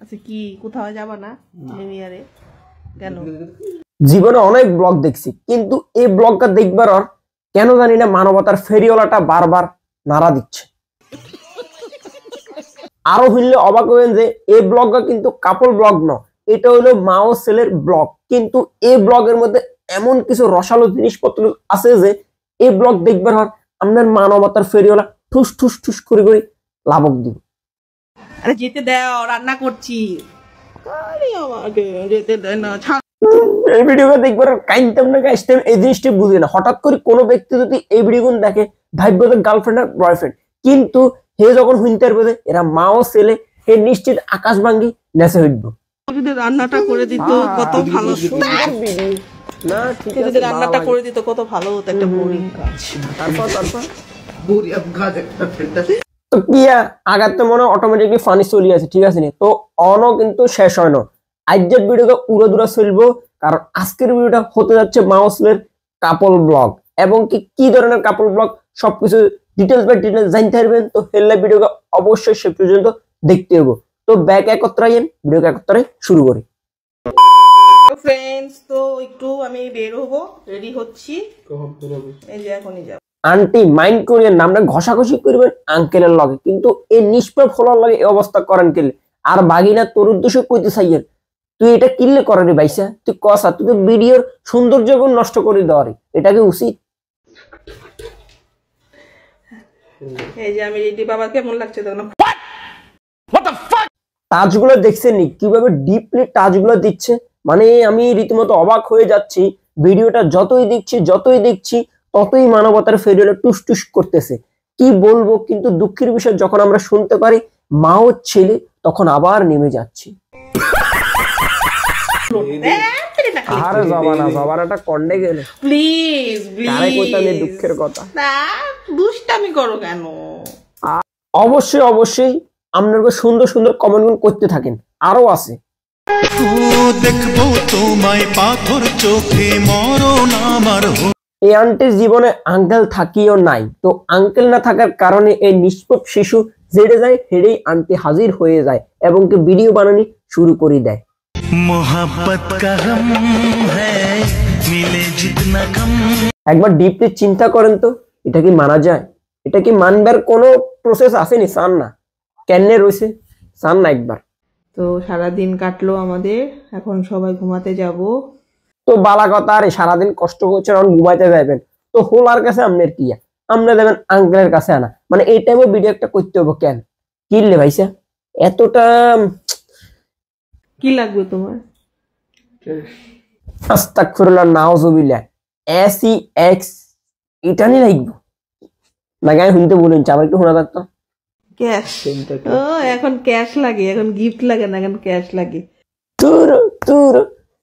আচ্ছা কি কোথাও যাবা না নিউ ইয়ারে? কেন? জীবনে অনেক ব্লগ দেখছি, কিন্তু এই ব্লগটা দেখবার আর কেন জানি না মানবতার ফেরিওয়ালাটা বারবার নাড়া দিচ্ছে। আরো হইলে অবাক হবেন যে এই ব্লগটা কিন্তু কাপল ব্লগ ন, এটা হইলো মা ও ছেলের ব্লগ। কিন্তু এই ব্লগের মধ্যে এমন কিছু রসালো জিনিসপত্র আছে যে এই ব্লগ দেখবার আর আপনার মানবতার ফেরিওয়ালা ঠুস ঠুস ঠুস করে করে লাভক দিব। আরে যেতে দাও, রান্না করছি। আরে আমাকে যেতে দেয় না। এই ভিডিওটা দেখবার কাইন্তাম না কাইস্তাম এই জিনিসটা বুঝি না। হঠাৎ করে কোনো ব্যক্তি যদি এই ভিডিওগুলো দেখে ভাগ্যদের গার্লফ্রেন্ড আর বয়ফ্রেন্ড, কিন্তু হে যখন হুইন্টার বোঝে এরা মা ও ছেলে, হে নিশ্চিত আকাশ ভাঙ্গি নেচে হইব। যদি রান্নাটা করে দিত কত ভালো না, ঠিক আছে, যদি রান্নাটা করে দিত কত ভালো হতো। একটা বোরিং কাজ। তারপর তো কিয়া আগাতে মনে অটোমেটিকলি ফানি চলি আছে, ঠিক আছে নি? তো অনও কিন্তু শেষ হয় না। আজকের ভিডিওটা উড়ো দুরা চলবো, কারণ আজকের ভিডিওটা হতে যাচ্ছে মা ও ছেলের কাপল ব্লগ, এবং কি ধরনের কাপল ব্লগ সবকিছু ডিটেলস বাই ডিটেলস জানতে পারবেন। তো হেল্লা ভিডিওটা অবশ্যই শেষ পর্যন্ত দেখতে হবে। তো ব্যাক একত্রাইন ভিডিওকে একত্রাই শুরু করি। ফ্রেন্ডস, তো একটু আমি বের হবো, রেডি হচ্ছি। এই যে এখনই যাব। আন্টি মাইন্ড করিয়েন না, আমরা ঘষাঘষি করবেন আঙ্কেলের লগে, কিন্তু এই নিষ্পাপ ফলার লাগে এই অবস্থা করেন কেলে? আর বাগিনা তোর উদ্দেশ্য কইতে চাইয়েন তুই এটা কিনলে করেনি বাইসা? তুই কসা, তুই তো ভিডিওর সৌন্দর্য নষ্ট করে দেওয়ারে, এটা কি উচিত? এই যে আমি রেডি। বাবা কেমন লাগছে তখন? টাচগুলো দেখছেন নি কিভাবে ডিপলি টাচগুলো দিচ্ছে? মানে আমি রীতিমতো অবাক হয়ে যাচ্ছি। ভিডিওটা যতই দেখছি ততই মানবতার ফেরিওয়ালা টুস টুস করতেছে। কি বলবো, কিন্তু দুঃখের বিষয় যখন আমরা শুনতে পারি মা ও ছেলে, তখন আবার নেমে যাচ্ছি। আরে জবানা জবানাটা কন্ডে গেলে প্লিজ কারে কইতাম এই দুঃখের কথা? না, দুষ্টামি করো কেন? অবশ্যই আপনারা সুন্দর সুন্দর কমেন্ট করতে থাকেন, আরো আছে। দেখবো তোমায় পাথর চোখে মরণ আমার। এই আন্টির জীবনে আঙ্কেল থাকিও নাই, তো আঙ্কেল না থাকার কারণে এই নিষ্পাপ শিশু যেড়ে যায় হেড়েই আন্টি হাজির হয়ে যায় এবং কি ভিডিও বানানি শুরু করে দেয়। মোহাব্বত কা গম হ্যায় মিলে জিতনা কম। একবার ডিপলি চিন্তা করেন তো, এটা কি মানা যায়? এটা কি মানবার কোনো প্রসেস আসেনি? চান না কেনে রয়েছে, চান না একবার? তো সারাদিন কাটলো আমাদের, এখন সবাই ঘুমাতে যাব। তো বালা কথা, আরে সারাদিন কষ্ট করছেন এখন ঘুমাইতে যাবেন, তো হোলার কাছে আপনার কি? আমরা দেবেন আঙ্কেলের কাছে আনা, মানে এই টাইমে ভিডিও একটা করতে হবো কেন? কিনলে ভাইসা এতটা কি লাগবে তোমার? আস্তাগফিরুল্লাহ নাউজুবিল্লাহ এসি এক্স এটা নিয়ে লাগবে না? গায়ে শুনতে বলুন, আবার একটু শোনা থাকতো। ক্যাশ? ও এখন ক্যাশ লাগে, এখন গিফট লাগে না, এখন ক্যাশ লাগে। তোর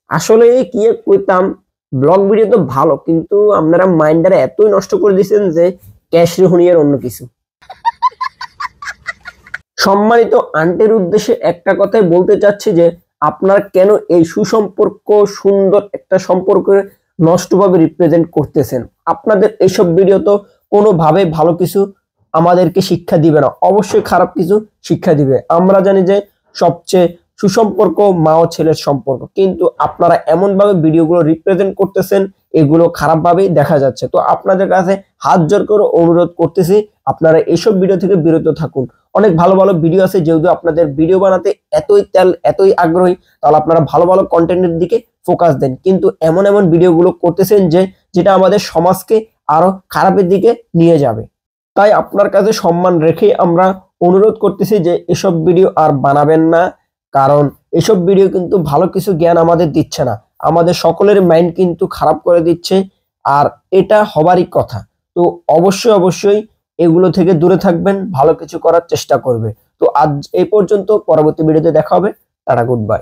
আসলে কি কইতাম, ব্লগ ভিডিও তো ভালো, কিন্তু আপনারা মাইন্ডারে এতই নষ্ট করে দিচ্ছেন যে ক্যাশ হুনিয়ার অন্য কিছু। সম্মানিত আন্টির উদ্দেশ্যে একটা কথাই বলতে চাচ্ছি যে আপনারা কেন এই সুসম্পর্ক, সুন্দর একটা সম্পর্ক নষ্টভাবে রিপ্রেজেন্ট করতেছেন? আপনাদের এইসব ভিডিও তো কোনোভাবে ভালো কিছু আমাদেরকে শিক্ষা দিবে না, অবশ্যই খারাপ কিছু শিক্ষা দিবে। আমরা জানি যে সবচেয়ে সুসম্পর্ক মা ও ছেলের সম্পর্ক, কিন্তু আপনারা এমন ভাবে ভিডিওগুলো রিপ্রেজেন্ট করতেছেন, এগুলো খারাপ ভাবেই দেখা যাচ্ছে। তো আপনাদের কাছে হাত জোর করে অনুরোধ করতেছি, আপনারা এইসব ভিডিও থেকে বিরত থাকুন। অনেক ভালো ভালো ভিডিও আছে, যেহেতু আপনাদের ভিডিও বানাতে এতই আগ্রহী, তাহলে আপনারা ভালো ভালো কন্টেন্টের দিকে ফোকাস দেন, কিন্তু এমন ভিডিওগুলো করতেছেন যেটা আমাদের সমাজকে আরো খারাপের দিকে নিয়ে যাবে। তাই আপনার কাছে সম্মান রেখে আমরা অনুরোধ করতেছি যে এসব ভিডিও আর বানাবেন না, কারণ এসব ভিডিও কিন্তু ভালো কিছু জ্ঞান আমাদের দিচ্ছে না, আমাদের সকলের মাইন্ড কিন্তু খারাপ করে দিচ্ছে, আর এটা হবারই কথা। তো অবশ্যই এগুলো থেকে দূরে থাকবেন, ভালো কিছু করার চেষ্টা করবে। তো আজ এই পর্যন্ত, পরবর্তী ভিডিওতে দেখা হবে। Tata, good bye.